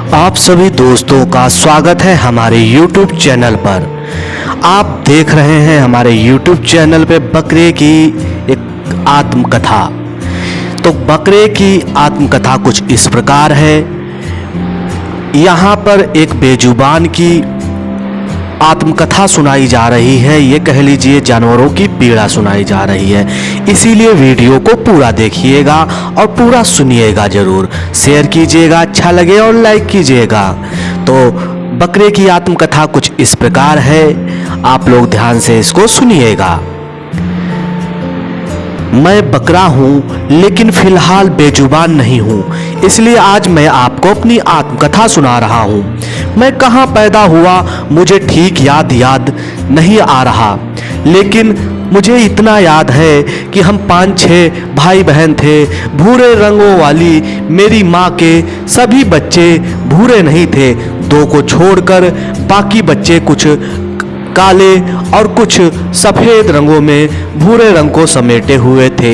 आप सभी दोस्तों का स्वागत है हमारे YouTube चैनल पर। आप देख रहे हैं हमारे YouTube चैनल पे बकरे की एक आत्मकथा। तो बकरे की आत्मकथा कुछ इस प्रकार है। यहाँ पर एक बेजुबान की आत्मकथा सुनाई जा रही है। ये कह लीजिए जानवरों की पीड़ा सुनाई जा रही है। इसीलिए वीडियो को पूरा देखिएगा और पूरा सुनिएगा ज़रूर। शेयर कीजिएगा, अच्छा लगे और लाइक कीजिएगा। तो बकरे की आत्मकथा कुछ इस प्रकार है, आप लोग ध्यान से इसको सुनिएगा। मैं बकरा हूँ लेकिन फिलहाल बेजुबान नहीं हूँ, इसलिए आज मैं आपको अपनी आत्मकथा सुना रहा हूँ। मैं कहाँ पैदा हुआ मुझे ठीक याद नहीं आ रहा, लेकिन मुझे इतना याद है कि हम 5-6 भाई बहन थे। भूरे रंगों वाली मेरी माँ के सभी बच्चे भूरे नहीं थे। 2 को छोड़कर बाकी बच्चे कुछ काले और कुछ सफ़ेद रंगों में भूरे रंग को समेटे हुए थे।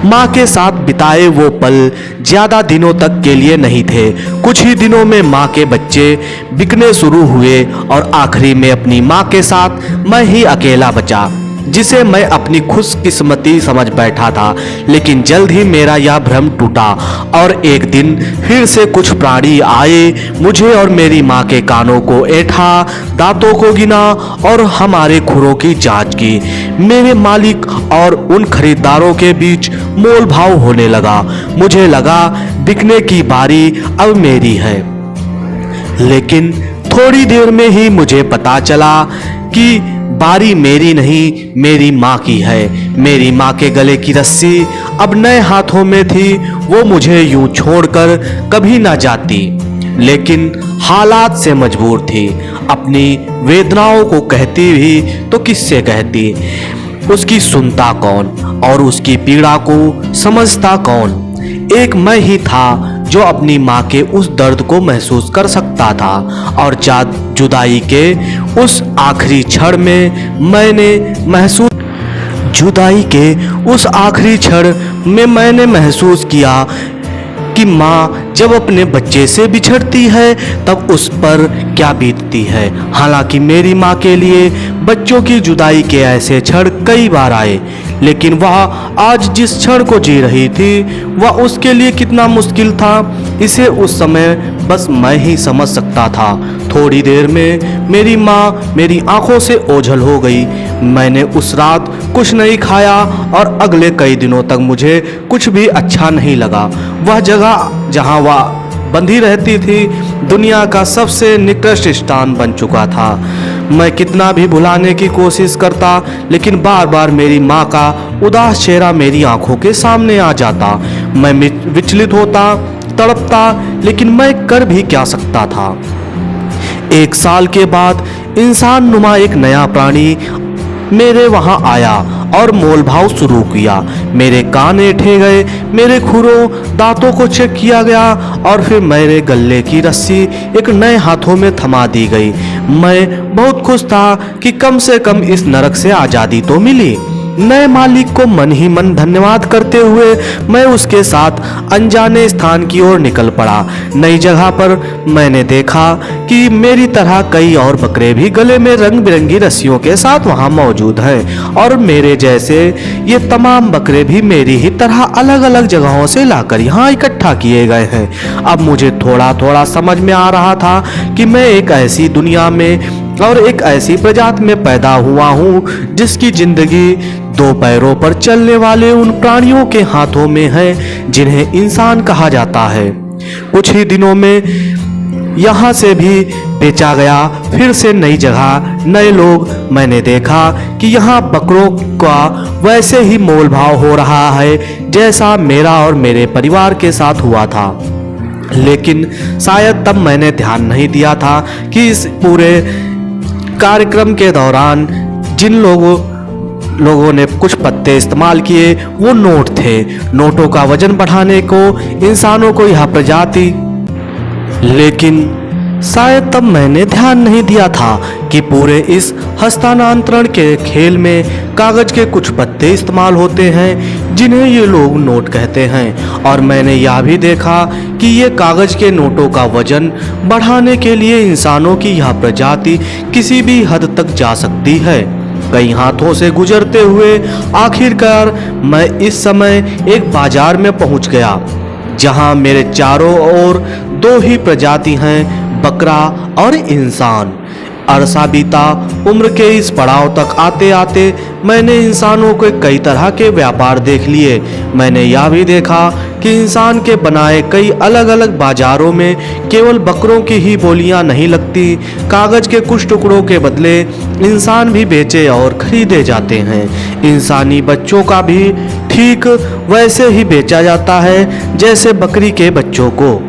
माँ के साथ बिताए वो पल ज़्यादा दिनों तक के लिए नहीं थे। कुछ ही दिनों में माँ के बच्चे बिकने शुरू हुए और आखिरी में अपनी माँ के साथ मैं ही अकेला बचा, जिसे मैं अपनी खुशकिस्मती समझ बैठा था। लेकिन जल्द ही मेरा यह भ्रम टूटा और एक दिन फिर से कुछ प्राणी आए, मुझे और मेरी माँ के कानों को ऐंठा, दांतों को गिना और हमारे खुरों की जांच की। मेरे मालिक और उन खरीदारों के बीच मोल भाव होने लगा। मुझे लगा बिकने की बारी अब मेरी है, लेकिन थोड़ी देर में ही मुझे पता चला कि बारी मेरी नहीं, मेरी माँ की है। मेरी माँ के गले की रस्सी अब नए हाथों में थी। वो मुझे यूं छोड़कर कभी ना जाती, लेकिन हालात से मजबूर थी। अपनी वेदनाओं को कहती भी तो किससे कहती? उसकी सुनता कौन और उसकी पीड़ा को समझता कौन? एक मैं ही था जो अपनी माँ के उस दर्द को महसूस कर सकता था। और जुदाई के उस आखिरी क्षण में मैंने महसूस किया कि माँ जब अपने बच्चे से बिछड़ती है तब उस पर क्या बीतती है। हालांकि मेरी माँ के लिए बच्चों की जुदाई के ऐसे क्षण कई बार आए, लेकिन वह आज जिस क्षण को जी रही थी वह उसके लिए कितना मुश्किल था, इसे उस समय बस मैं ही समझ सकता था। थोड़ी देर में मेरी माँ मेरी आंखों से ओझल हो गई। मैंने उस रात कुछ नहीं खाया और अगले कई दिनों तक मुझे कुछ भी अच्छा नहीं लगा। वह जगह जहाँ वह बंधी रहती थी दुनिया का सबसे निकृष्ट स्थान बन चुका था। मैं कितना भी भुलाने की कोशिश करता, लेकिन बार बार मेरी माँ का उदास चेहरा मेरी आंखों के सामने आ जाता। मैं विचलित होता, तड़पता, लेकिन मैं कर भी क्या सकता था। 1 साल के बाद इंसान नुमा एक नया प्राणी मेरे वहां आया और मोल भाव शुरू किया। मेरे कान ऐंठे गए, मेरे खुरों दांतों को चेक किया गया और फिर मेरे गले की रस्सी एक नए हाथों में थमा दी गई। मैं बहुत खुश था कि कम से कम इस नरक से आज़ादी तो मिली। नए मालिक को मन ही मन धन्यवाद करते हुए मैं उसके साथ अनजाने स्थान की ओर निकल पड़ा। नई जगह पर मैंने देखा कि मेरी तरह कई और बकरे भी गले में रंग बिरंगी रस्सियों के साथ वहां मौजूद हैं, और मेरे जैसे ये तमाम बकरे भी मेरी ही तरह अलग अलग जगहों से लाकर यहाँ इकट्ठा किए गए हैं। अब मुझे थोड़ा थोड़ा समझ में आ रहा था कि मैं एक ऐसी दुनिया में और एक ऐसी प्रजाति में पैदा हुआ हूँ जिसकी जिंदगी 2 पैरों पर चलने वाले उन प्राणियों के हाथों में है जिन्हें इंसान कहा जाता है। कुछ ही दिनों में यहाँ से भी बेचा गया, फिर से नई जगह, नए लोग। मैंने देखा कि यहाँ बकरों का वैसे ही मोल भाव हो रहा है जैसा मेरा और मेरे परिवार के साथ हुआ था। लेकिन शायद तब मैंने ध्यान नहीं दिया था कि इस पूरे कार्यक्रम के दौरान जिन लोगों ने कुछ पत्ते इस्तेमाल किए वो नोट थे। नोटों का वजन बढ़ाने को इंसानों को यह प्रजाति, लेकिन शायद तब मैंने ध्यान नहीं दिया था कि पूरे इस हस्तांतरण के खेल में कागज के कुछ पत्ते इस्तेमाल होते हैं जिन्हें ये लोग नोट कहते हैं। और मैंने यह भी देखा कि ये कागज के नोटों का वजन बढ़ाने के लिए इंसानों की यह प्रजाति किसी भी हद तक जा सकती है। कई हाथों से गुजरते हुए आखिरकार मैं इस समय एक बाजार में पहुंच गया जहां मेरे चारों ओर दो ही प्रजाति हैं, बकरा और इंसान। अरसा बीता, उम्र के इस पड़ाव तक आते आते मैंने इंसानों के कई तरह के व्यापार देख लिए। मैंने यह भी देखा कि इंसान के बनाए कई अलग अलग बाजारों में केवल बकरों की ही बोलियां नहीं लगती, कागज के कुछ टुकड़ों के बदले इंसान भी बेचे और खरीदे जाते हैं। इंसानी बच्चों का भी ठीक वैसे ही बेचा जाता है जैसे बकरी के बच्चों को।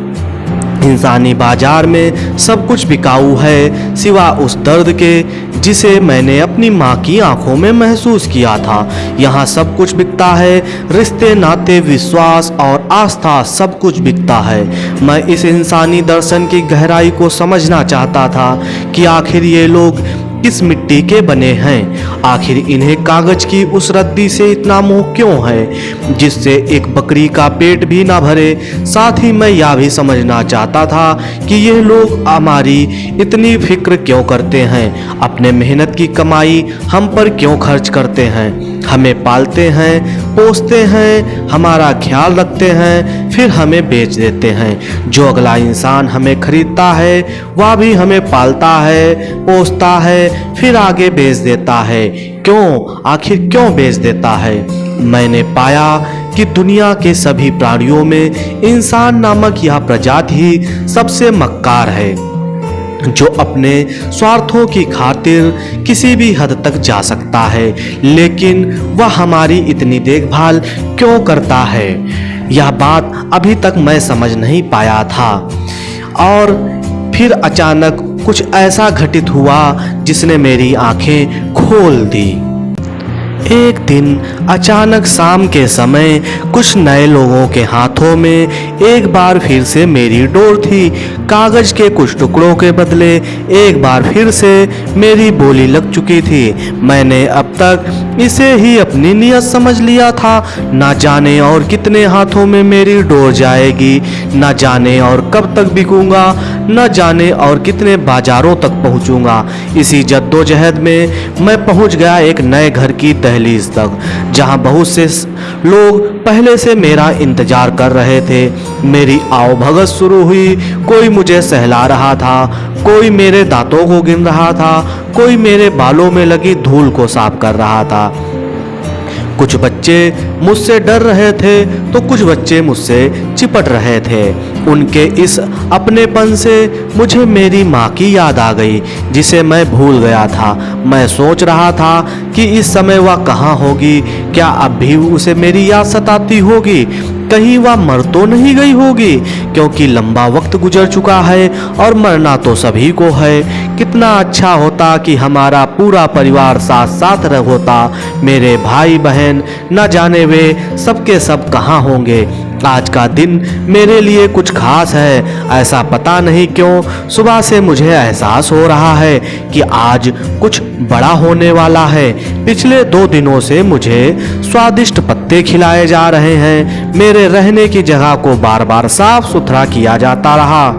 इंसानी बाजार में सब कुछ बिकाऊ है सिवा उस दर्द के जिसे मैंने अपनी माँ की आंखों में महसूस किया था। यहाँ सब कुछ बिकता है, रिश्ते, नाते, विश्वास और आस्था, सब कुछ बिकता है। मैं इस इंसानी दर्शन की गहराई को समझना चाहता था कि आखिर ये लोग किस मिट्टी के बने हैं, आखिर इन्हें कागज की उस रद्दी से इतना मोह क्यों है जिससे एक बकरी का पेट भी ना भरे। साथ ही मैं यह भी समझना चाहता था कि ये लोग हमारी इतनी फिक्र क्यों करते हैं, अपने मेहनत की कमाई हम पर क्यों खर्च करते हैं, हमें पालते हैं, पोसते हैं, हमारा ख्याल रखते हैं, फिर हमें बेच देते हैं। जो अगला इंसान हमें खरीदता है वह भी हमें पालता है, पोसता है, फिर आगे बेच देता है। क्यों, आखिर क्यों बेच देता है? मैंने पाया कि दुनिया के सभी प्राणियों में इंसान नामक यह प्रजाति ही सबसे मक्कार है, जो अपने स्वार्थों की खातिर किसी भी हद तक जा सकता है, लेकिन वह हमारी इतनी देखभाल क्यों करता है? यह बात अभी तक मैं समझ नहीं पाया था। और फिर अचानक कुछ ऐसा घटित हुआ जिसने मेरी आंखें खोल दी। एक दिन अचानक शाम के समय कुछ नए लोगों के हाथों में एक बार फिर से मेरी डोर थी। कागज के कुछ टुकड़ों के बदले एक बार फिर से मेरी बोली लग चुकी थी। मैंने अब तक इसे ही अपनी नियत समझ लिया था। ना जाने और कितने हाथों में मेरी डोर जाएगी, ना जाने और कब तक बिकूंगा, न जाने और कितने बाजारों तक पहुंचूंगा। इसी जद्दोजहद में मैं पहुंच गया एक नए घर की दहलीज तक, जहां बहुत से लोग पहले से मेरा इंतजार कर रहे थे। मेरी आवभगत शुरू हुई। कोई मुझे सहला रहा था, कोई मेरे दांतों को गिन रहा था, कोई मेरे बालों में लगी धूल को साफ कर रहा था। कुछ बच्चे मुझसे डर रहे थे तो कुछ बच्चे मुझसे चिपट रहे थे। उनके इस अपनेपन से मुझे मेरी माँ की याद आ गई, जिसे मैं भूल गया था। मैं सोच रहा था कि इस समय वह कहाँ होगी, क्या अब भी उसे मेरी याद सताती होगी, कहीं वह मर तो नहीं गई होगी, क्योंकि लंबा वक्त गुजर चुका है और मरना तो सभी को है। कितना अच्छा होता कि हमारा पूरा परिवार साथ साथ होता। मेरे भाई बहन न जाने वे सबके सब कहाँ होंगे। आज का दिन मेरे लिए कुछ खास है, ऐसा पता नहीं क्यों सुबह से मुझे एहसास हो रहा है कि आज कुछ बड़ा होने वाला है। पिछले 2 दिनों से मुझे स्वादिष्ट पत्ते खिलाए जा रहे हैं। मेरे रहने की जगह को बार बार साफ सुथरा किया जाता रहा।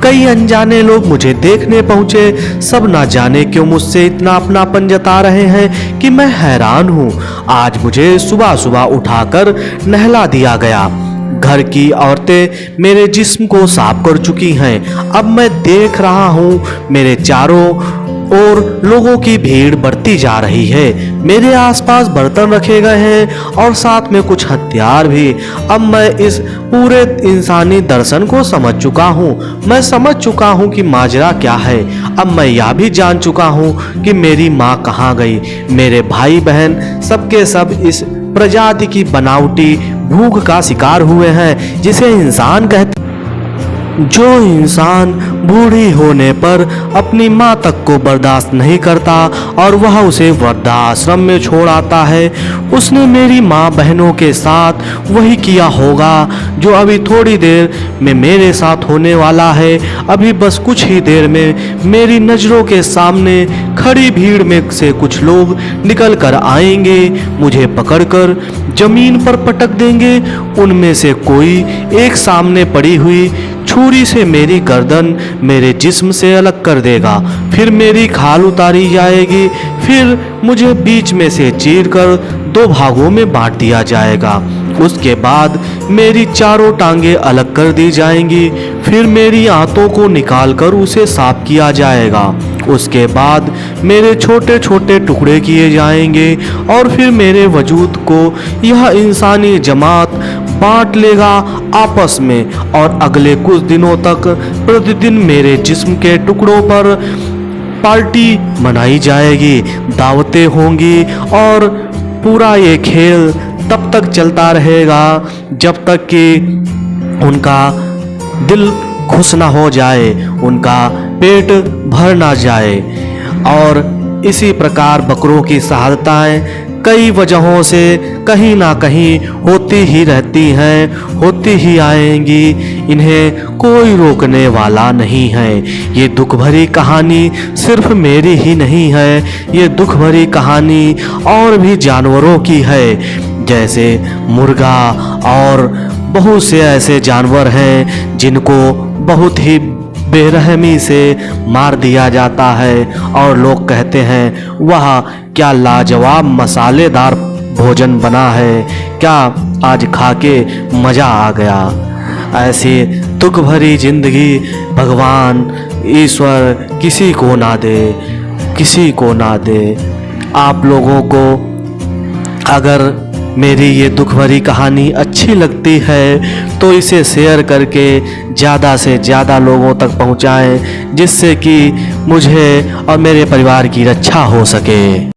कई अनजाने लोग मुझे देखने पहुंचे। सब ना जाने क्यों मुझसे इतना अपनापन जता रहे हैं कि मैं हैरान हूं। आज मुझे सुबह सुबह उठाकर नहला दिया गया। घर की औरतें मेरे जिस्म को साफ कर चुकी हैं। अब मैं देख रहा हूं मेरे चारों और लोगों की भीड़ बढ़ती जा रही है। मेरे आसपास बर्तन रखे गए हैं और साथ में कुछ हथियार भी। अब मैं इस पूरे इंसानी दर्शन को समझ चुका हूँ। मैं समझ चुका हूँ कि माजरा क्या है। अब मैं यह भी जान चुका हूँ कि मेरी माँ कहाँ गई। मेरे भाई बहन सबके सब इस प्रजाति की बनावटी भूख का शिकार हुए हैं, जिसे इंसान कहते। जो इंसान बूढ़ी होने पर अपनी माँ तक को बर्दाश्त नहीं करता और वह उसे वृद्धाश्रम में छोड़ आता है, उसने मेरी माँ बहनों के साथ वही किया होगा जो अभी थोड़ी देर में मेरे साथ होने वाला है। अभी बस कुछ ही देर में मेरी नज़रों के सामने खड़ी भीड़ में से कुछ लोग निकल कर आएंगे, मुझे पकड़कर जमीन पर पटक देंगे। उनमें से कोई एक सामने पड़ी हुई छुरी से मेरी गर्दन मेरे जिस्म से अलग कर देगा, फिर मेरी खाल उतारी जाएगी, फिर मुझे बीच में से चीरकर 2 भागों में बांट दिया जाएगा। उसके बाद मेरी चारों टांगें अलग कर दी जाएंगी, फिर मेरी आंतों को निकालकर उसे साफ किया जाएगा। उसके बाद मेरे छोटे छोटे टुकड़े किए जाएंगे और फिर मेरे वजूद को यह इंसानी जमात बांट लेगा आपस में, और अगले कुछ दिनों तक प्रतिदिन मेरे जिस्म के टुकड़ों पर पार्टी मनाई जाएगी, दावतें होंगी और पूरा ये खेल तब तक चलता रहेगा जब तक कि उनका दिल खुश ना हो जाए, उनका पेट भर ना जाए। और इसी प्रकार बकरों की शहादतें कई वजहों से कहीं ना कहीं होती ही रहती हैं, होती ही आएंगी, इन्हें कोई रोकने वाला नहीं है। ये दुख भरी कहानी सिर्फ मेरी ही नहीं है, ये दुख भरी कहानी और भी जानवरों की है, जैसे मुर्गा और बहुत से ऐसे जानवर हैं जिनको बहुत ही बेरहमी से मार दिया जाता है और लोग कहते हैं वाह क्या लाजवाब मसालेदार भोजन बना है, क्या आज खा के मज़ा आ गया। ऐसी दुख भरी जिंदगी भगवान ईश्वर किसी को ना दे, किसी को ना दे। आप लोगों को अगर मेरी ये दुख भरी कहानी अच्छी लगती है तो इसे शेयर करके ज़्यादा से ज़्यादा लोगों तक पहुंचाएं, जिससे कि मुझे और मेरे परिवार की रक्षा हो सके।